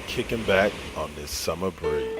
Kicking back on this summer breeze.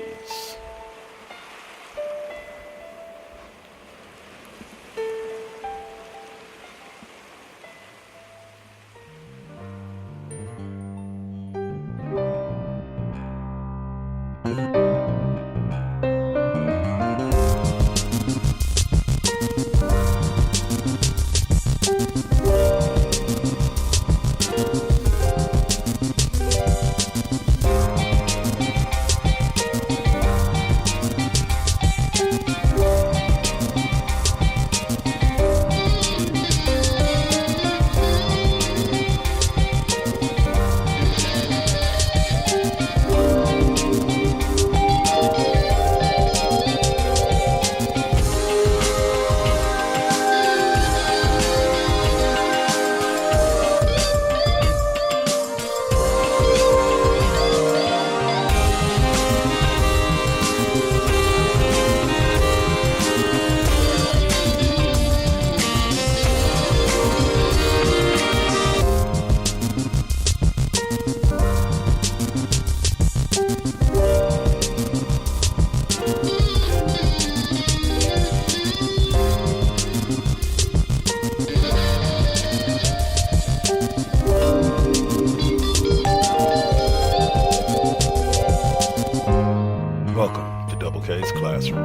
Welcome to Double K's Classroom.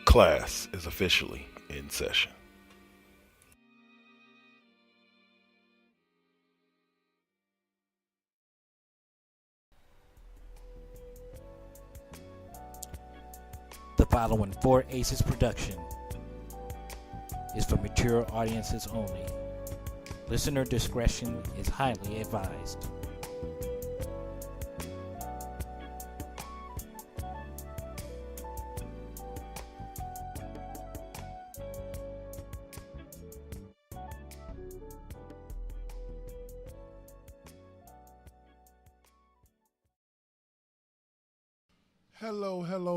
Class is officially in session. The following Four Aces production is for mature audiences only. Listener discretion is highly advised.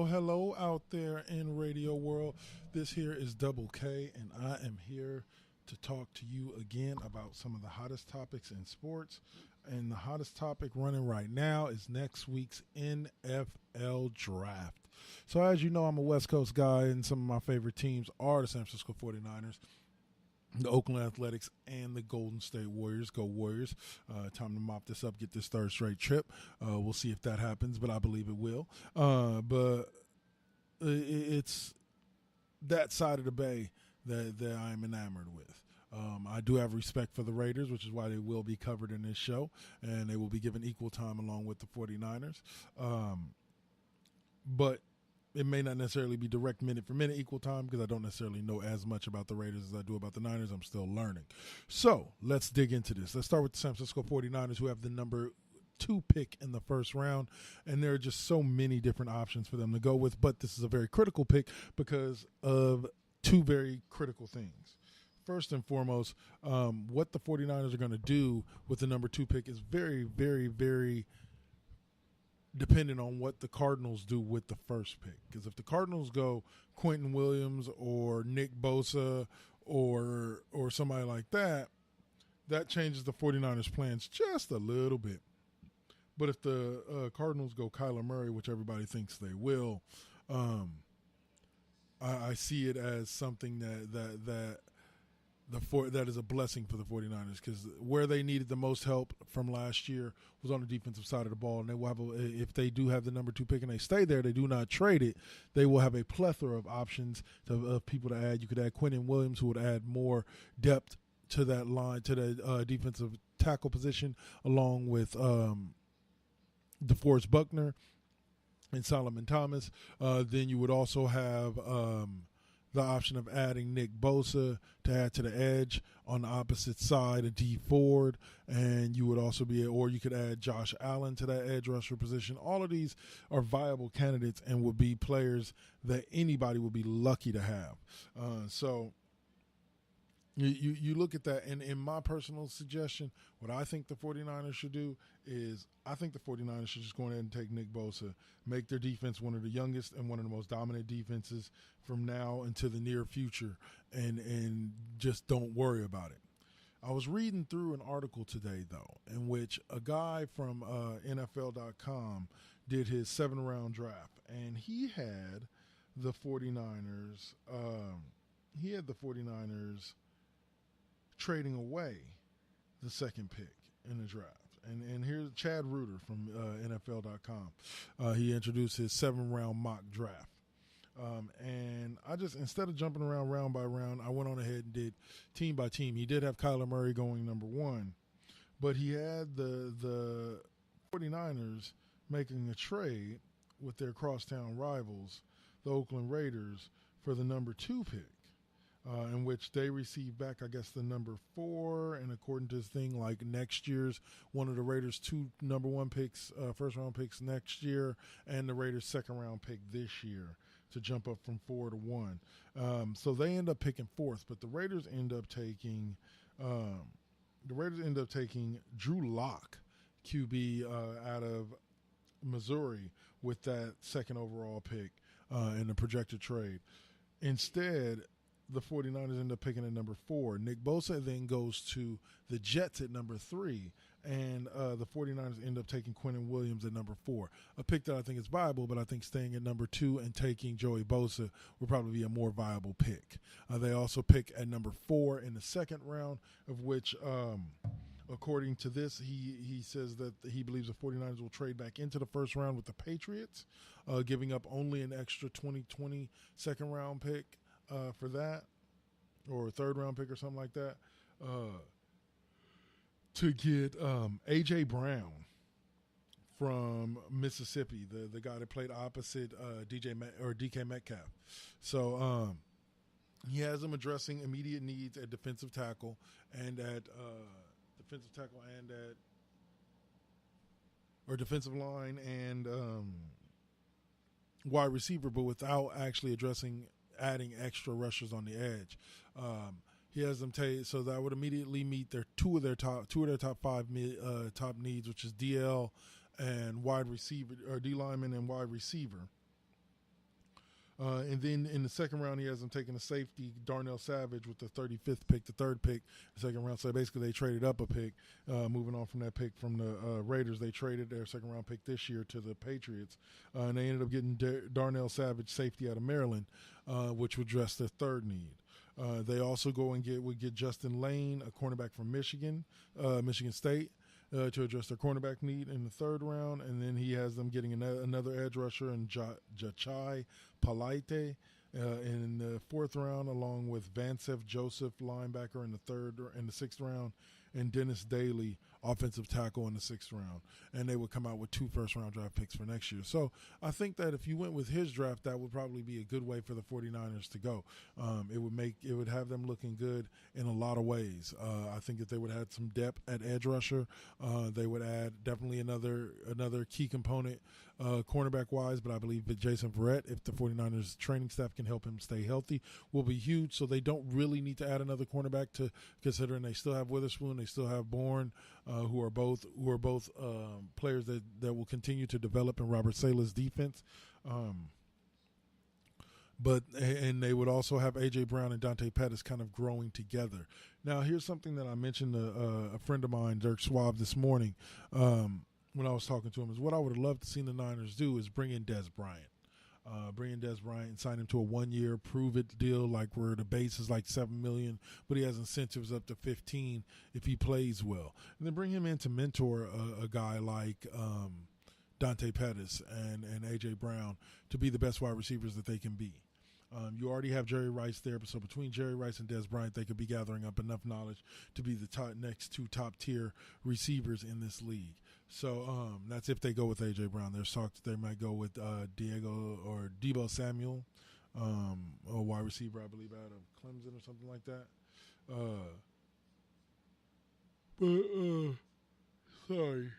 Hello out there in radio world. This here is Double K, and I am here to talk to you again about some of the hottest topics in sports. And the hottest topic running right now is next week's NFL draft. So as you know, I'm a West Coast guy, and some of my favorite teams are the San Francisco 49ers, the Oakland Athletics, and the Golden State Warriors. Go Warriors. Time to mop this up, get this third straight trip. We'll see if that happens, but I believe it will. But it's that side of the bay that I'm enamored with. I do have respect for the Raiders, which is why they will be covered in this show, and they will be given equal time along with the 49ers. But it may not necessarily be direct minute-for-minute equal time because I don't necessarily know as much about the Raiders as I do about the Niners. I'm still learning. So let's dig into this. Let's start with the San Francisco 49ers, who have the number 2 pick in the first round, and there are just so many different options for them to go with, but this is a very critical pick because of two very critical things. First and foremost, what the 49ers are going to do with the number 2 pick is very, very, very depending on what the Cardinals do with the first pick. Because if the Cardinals go Quentin Williams or Nick Bosa or somebody like that, that changes the 49ers' plans just a little bit. But if the Cardinals go Kyler Murray, which everybody thinks they will, I see it as something that is a blessing for the 49ers, because where they needed the most help from last year was on the defensive side of the ball, and they will have if they do have the number 2 pick and they stay there, they do not trade it, they will have a plethora of options of people to add. You could add Quentin Williams, who would add more depth to that line, to the defensive tackle position, along with DeForest Buckner and Solomon Thomas. Then you would also have the option of adding Nick Bosa to add to the edge on the opposite side of D Ford, and you would also or you could add Josh Allen to that edge rusher position. All of these are viable candidates and would be players that anybody would be lucky to have. So You look at that, and in my personal suggestion, what I think the 49ers should do is I think the 49ers should just go ahead and take Nick Bosa, make their defense one of the youngest and one of the most dominant defenses from now into the near future, and just don't worry about it. I was reading through an article today, though, in which a guy from NFL.com did his 7th-round draft, and he had the 49ers. Trading away the second pick in the draft. And here's Chad Reuter from NFL.com. He introduced his 7th-round mock draft. And I just, instead of jumping around round by round, I went on ahead and did team by team. He did have Kyler Murray going number 1, but he had the 49ers making a trade with their crosstown rivals, the Oakland Raiders, for the number 2 pick. In which they received back, I guess, the number 4, and according to this thing, like next year's one of the Raiders' 2 number 1 picks, first-round picks next year, and the Raiders' 2nd-round pick this year to jump up from 4 to 1. So they end up picking 4th, but the Raiders end up taking Drew Lock, QB out of Missouri, with that 2nd overall pick in the projected trade. Instead, the 49ers end up picking at number 4. Nick Bosa then goes to the Jets at number 3, and the 49ers end up taking Quentin Williams at number 4. A pick that I think is viable, but I think staying at number 2 and taking Joey Bosa would probably be a more viable pick. They also pick at number 4 in the 2nd round, of which, according to this, he says that he believes the 49ers will trade back into the 1st round with the Patriots, giving up only an extra 2020 2nd-round pick for that, or a 3rd-round pick or something like that, to get A.J. Brown from Mississippi, the guy that played opposite DK Metcalf. So he has him addressing immediate needs at defensive tackle and at defensive line and wide receiver, but without actually adding extra rushers on the edge. He has them so that would immediately meet their two of their top 5 top needs, which is DL and wide receiver, or D lineman and wide receiver. And then in the 2nd round, he has them taking a safety, Darnell Savage, with the 35th pick, the 3rd pick, the 2nd round. So basically, they traded up a pick. Moving on from that pick from the Raiders, they traded their 2nd-round pick this year to the Patriots, and they ended up getting Darnell Savage, safety out of Maryland, which would address their 3rd need. They also would get Justin Lane, a cornerback from Michigan State, to address their cornerback need in the 3rd round, and then he has them getting another edge rusher in Jachai Palaite in the 4th round, along with Vancef Joseph, linebacker, in the 6th round, and Dennis Daly, offensive tackle, in the 6th round. And they would come out with 2 first-round draft picks for next year. So I think that if you went with his draft, that would probably be a good way for the 49ers to go. It would have them looking good in a lot of ways. I think that they would add some depth at edge rusher. They would add definitely another key component cornerback-wise, but I believe that Jason Verrett, if the 49ers training staff can help him stay healthy, will be huge. So they don't really need to add another cornerback, considering they still have Witherspoon, they still have Bourne, who are both players that will continue to develop in Robert Saleh's defense. But they would also have A.J. Brown and Dante Pettis kind of growing together. Now, here's something that I mentioned to a friend of mine, Dirk Schwab, this morning when I was talking to him, is what I would have loved to see the Niners do is bring in Dez Bryant. Bring in Dez Bryant and sign him to a 1-year prove-it deal, like where the base is like $7 million, but he has incentives up to $15 million if he plays well. And then bring him in to mentor a guy like Dante Pettis and A.J. Brown to be the best wide receivers that they can be. You already have Jerry Rice there, so between Jerry Rice and Dez Bryant, they could be gathering up enough knowledge to be the next 2 top-tier receivers in this league. So that's if they go with A.J. Brown. There's talk that they might go with Diego or Deebo Samuel, a wide receiver, I believe, out of Clemson or something like that. Sorry.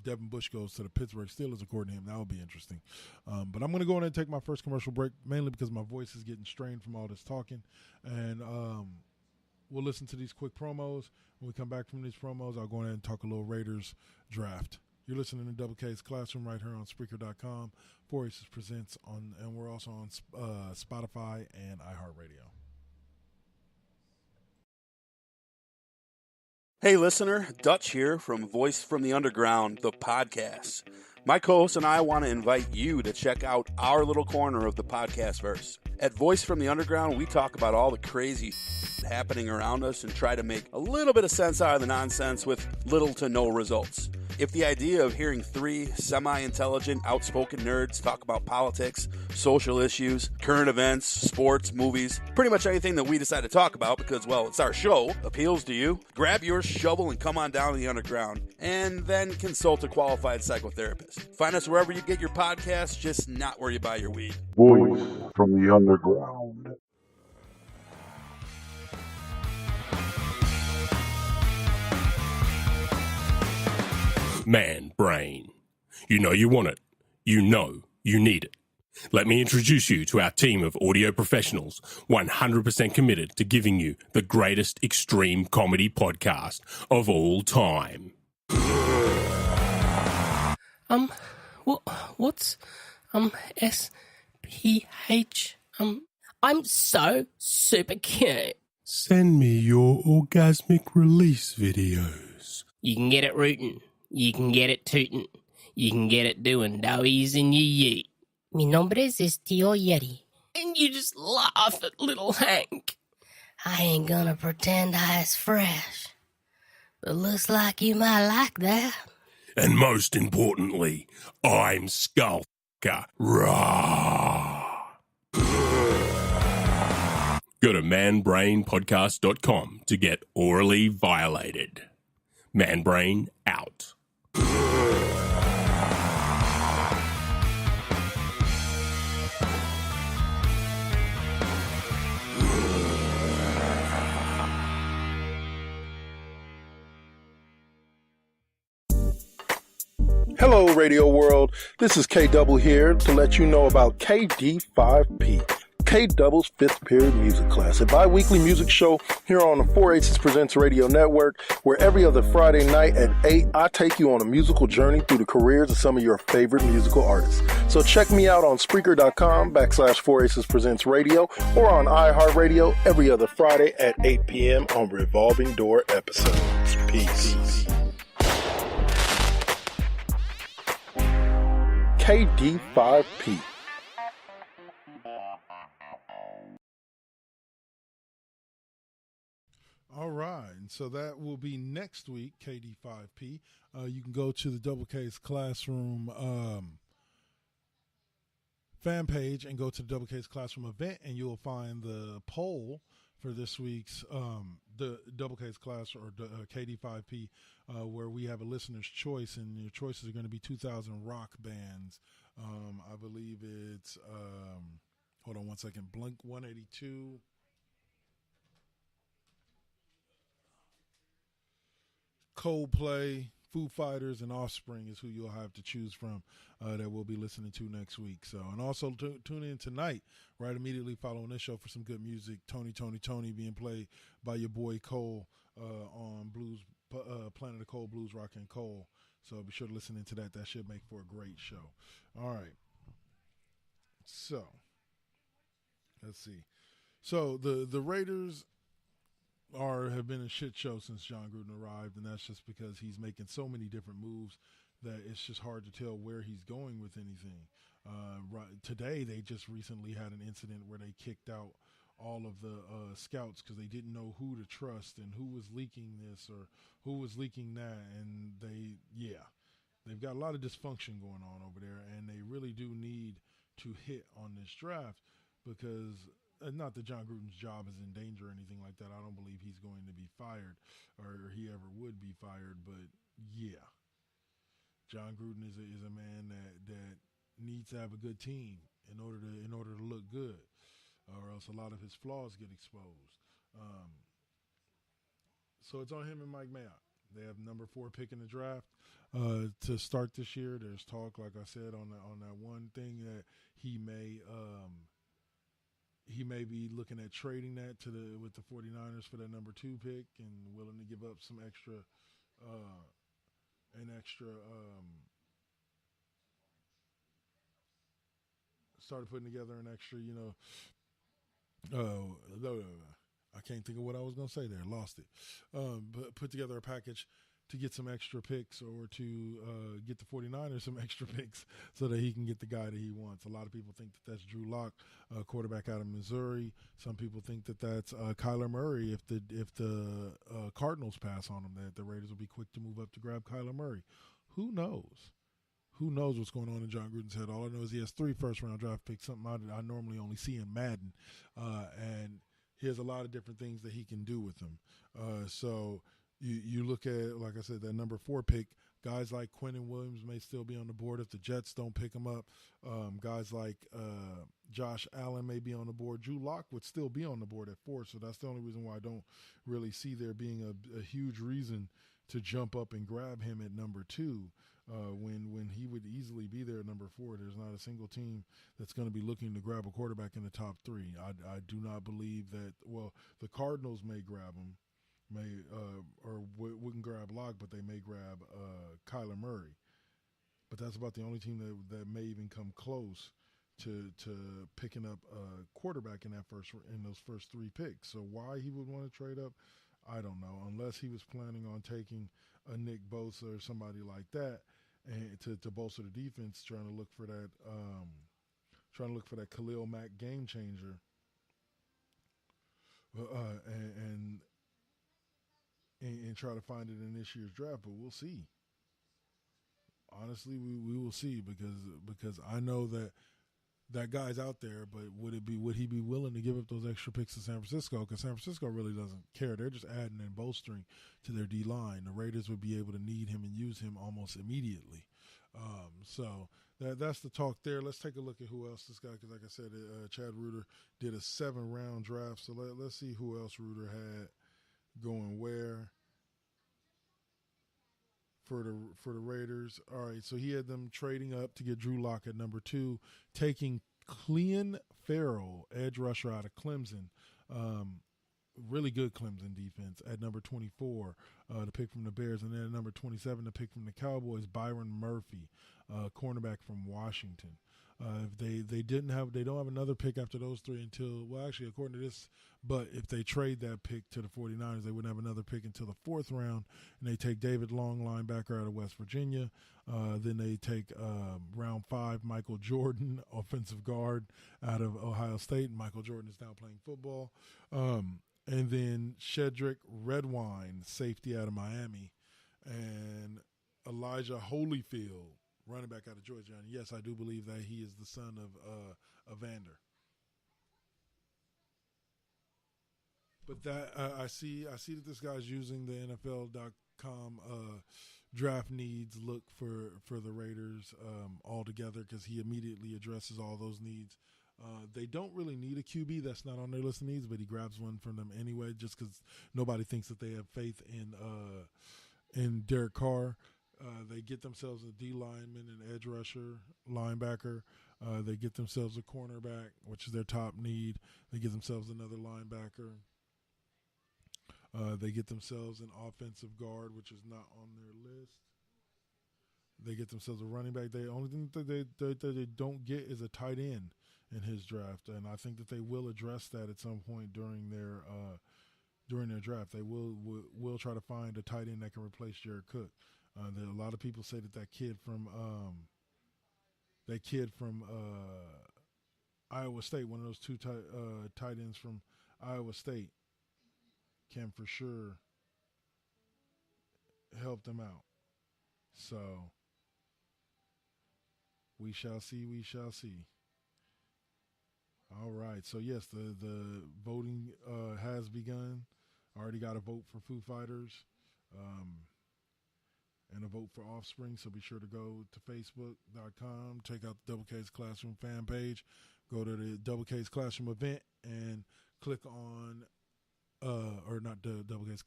Devin Bush goes to the Pittsburgh Steelers, according to him. That would be interesting. But I'm going to go in and take my first commercial break, mainly because my voice is getting strained from all this talking. And we'll listen to these quick promos. When we come back from these promos, I'll go in and talk a little Raiders draft. You're listening to Double K's Classroom right here on Spreaker.com. 4 Aces Presents, and we're also on Spotify and iHeartRadio. Hey listener, Dutch here from Voice from the Underground, the podcast. My co-host and I want to invite you to check out our little corner of the podcast verse. At Voice from the Underground, we talk about all the crazy happening around us and try to make a little bit of sense out of the nonsense with little to no results. If the idea of hearing 3 semi-intelligent, outspoken nerds talk about politics, social issues, current events, sports, movies, pretty much anything that we decide to talk about because, well, it's our show, appeals to you, grab your shovel and come on down to the underground, and then consult a qualified psychotherapist. Find us wherever you get your podcasts, just not where you buy your weed. Voice from the Underground. Man brain. You know you want it. You know you need it. Let me introduce you to our team of audio professionals, 100% committed to giving you the greatest extreme comedy podcast of all time. What's SPH? I'm so super cute. Send me your orgasmic release videos. You can get it rootin'. You can get it tootin'. You can get it doing doughies in your yeet. Mi nombre es Tío Yeti. And you just laugh at little Hank. I ain't gonna pretend I is fresh. But looks like you might like that. And most importantly, I'm Skullfucker. Rah! Go to manbrainpodcast.com to get orally violated. Manbrain out. Hello, Radio World. This is K Double here to let you know about KD5P, K Double's fifth period music class, a bi-weekly music show here on the 4 Aces Presents Radio Network, where every other Friday night at 8, I take you on a musical journey through the careers of some of your favorite musical artists. So check me out on Spreaker.com/4 Aces Presents Radio or on iHeartRadio every other Friday at 8 p.m. on Revolving Door episodes. Peace. KD5P. All right, and so that will be next week, KD5P. You can go to the Double K's Classroom fan page and go to the Double K's Classroom event, and you will find the poll for this week's the Double K's Class or KD5P, where we have a listener's choice, and your choices are going to be 2000 rock bands. I believe it's hold on one second, Blink 182. Coldplay, Foo Fighters, and Offspring is who you'll have to choose from that we'll be listening to next week. So, and also tune in tonight, right immediately following this show for some good music. Tony being played by your boy Cole on Blues Planet of Cole, Blues Rock and Cole. So be sure to listen into that. That should make for a great show. All right. So let's see. So the Raiders have been a shit show since John Gruden arrived, and that's just because he's making so many different moves that it's just hard to tell where he's going with anything. Today, they just recently had an incident where they kicked out all of the scouts because they didn't know who to trust and who was leaking this or who was leaking that, and they've got a lot of dysfunction going on over there, and they really do need to hit on this draft because not that John Gruden's job is in danger or anything like that. I don't believe he's going to be fired or he ever would be fired. But yeah, John Gruden is a man that needs to have a good team in order to look good, or else a lot of his flaws get exposed. So it's on him and Mike Mayock. They have number 4 pick in the draft to start this year. There's talk, like I said, on that one thing that he may be looking at trading that with the 49ers for that number 2 pick and willing to give up some extra started putting together an extra, I can't think of what I was going to say there. Lost it. But put together a package to get some extra picks or to get the 49ers some extra picks so that he can get the guy that he wants. A lot of people think that that's Drew Lock, quarterback out of Missouri. Some people think that that's Kyler Murray if the Cardinals pass on him, that the Raiders will be quick to move up to grab Kyler Murray. Who knows? Who knows what's going on in John Gruden's head? All I know is he has 3 first-round draft picks, something I normally only see in Madden. And he has a lot of different things that he can do with them. So you look at, like I said, that number 4 pick, guys like Quinnen Williams may still be on the board if the Jets don't pick him up. Guys like Josh Allen may be on the board. Drew Lock would still be on the board at 4, so that's the only reason why I don't really see there being a huge reason to jump up and grab him at number 2 when he would easily be there at number 4. There's not a single team that's going to be looking to grab a quarterback in the top 3. I do not believe that. Well, the Cardinals may grab him, wouldn't grab Locke, but they may grab Kyler Murray. But that's about the only team that may even come close to picking up a quarterback in those first 3 picks. So why he would want to trade up, I don't know, unless he was planning on taking a Nick Bosa or somebody like that, and to bolster the defense, trying to look for that Khalil Mack game changer, and try to find it in this year's draft. But we'll see. Honestly, we will see because I know that guy's out there, but would he be willing to give up those extra picks to San Francisco? Because San Francisco really doesn't care. They're just adding and bolstering to their D-line. The Raiders would be able to need him and use him almost immediately. So that's the talk there. Let's take a look at who else this guy, because like I said, Chad Reuter did a 7-round draft. So let's see who else Reuter had going where for the Raiders. All right, so he had them trading up to get Drew Lock at number 2, taking Clelin Ferrell, edge rusher out of Clemson. Really good Clemson defense at number 24 to pick from the Bears. And then at number 27 to pick from the Cowboys, Byron Murphy, cornerback from Washington. They don't have another pick after those 3 until, well, actually, according to this, but if they trade that pick to the 49ers, they wouldn't have another pick until the 4th round, and they take David Long, linebacker out of West Virginia. Then they take round 5, Michael Jordan, offensive guard out of Ohio State, and Michael Jordan is now playing football. And then Shedrick Redwine, safety out of Miami, and Elijah Holyfield, running back out of Georgia. And yes, I do believe that he is the son of Evander. But that I see that this guy's using the NFL.com draft needs look for the Raiders altogether, because he immediately addresses all those needs. They don't really need a QB. That's not on their list of needs, but he grabs one from them anyway, just because nobody thinks that they have faith in Derek Carr. They get themselves a D lineman, an edge rusher, linebacker. They get themselves a cornerback, which is their top need. They get themselves another linebacker. They get themselves an offensive guard, which is not on their list. They get themselves a running back. The only thing that they don't get is a tight end in his draft, and I think that they will address that at some point during their draft. They will try to find a tight end that can replace Jared Cook. A lot of people say that kid from Iowa State, one of those 2 tight ends from Iowa State, can for sure help them out. So we shall see. We shall see. All right. So yes, the voting has begun. I already got a vote for Foo Fighters. And a vote for Offspring, so be sure to go to Facebook.com, check out the Double K's Classroom fan page, go to the Double K's Classroom event, and click on, or or not Double K's,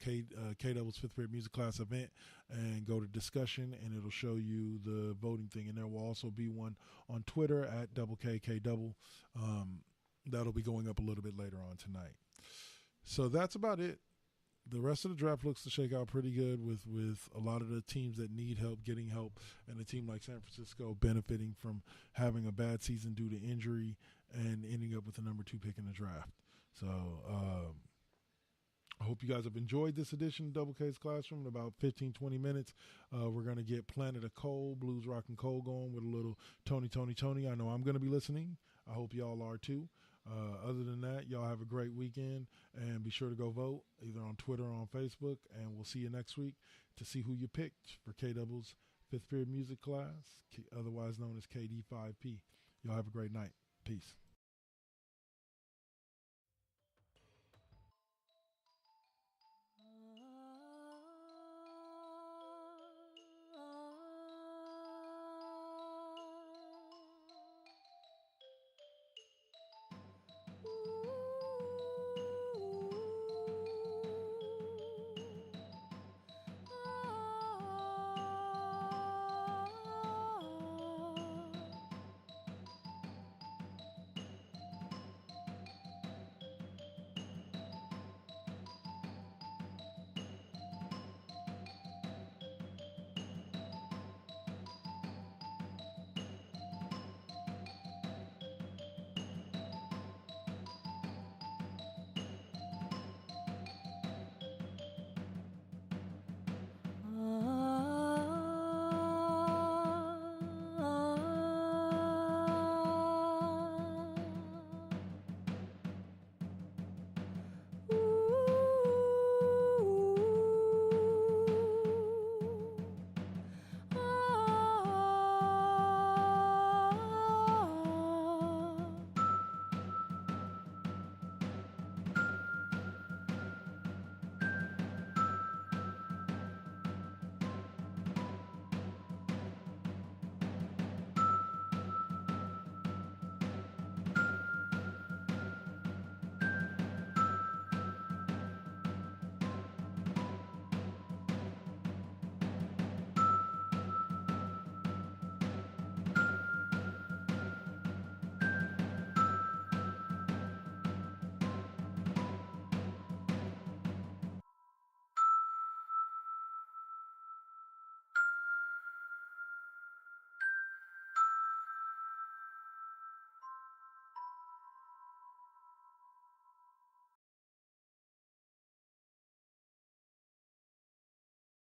K Double's fifth period music class event, and go to discussion, and it'll show you the voting thing. And there will also be one on Twitter at Double K Double. That'll be going up a little bit later on tonight. So that's about it. The rest of the draft looks to shake out pretty good with a lot of the teams that need help getting help, and a team like San Francisco benefiting from having a bad season due to injury and ending up with the number 2 pick in the draft. So I hope you guys have enjoyed this edition of Double K's Classroom. In about 15, 20 minutes, we're going to get Planet of Coal, Blues Rock and Coal going with a little Tony. I know I'm going to be listening. I hope y'all are too. Other than that, y'all have a great weekend, and be sure to go vote either on Twitter or on Facebook, and we'll see you next week to see who you picked for K-Double's fifth period music class, otherwise known as KD5P. Y'all have a great night. Peace.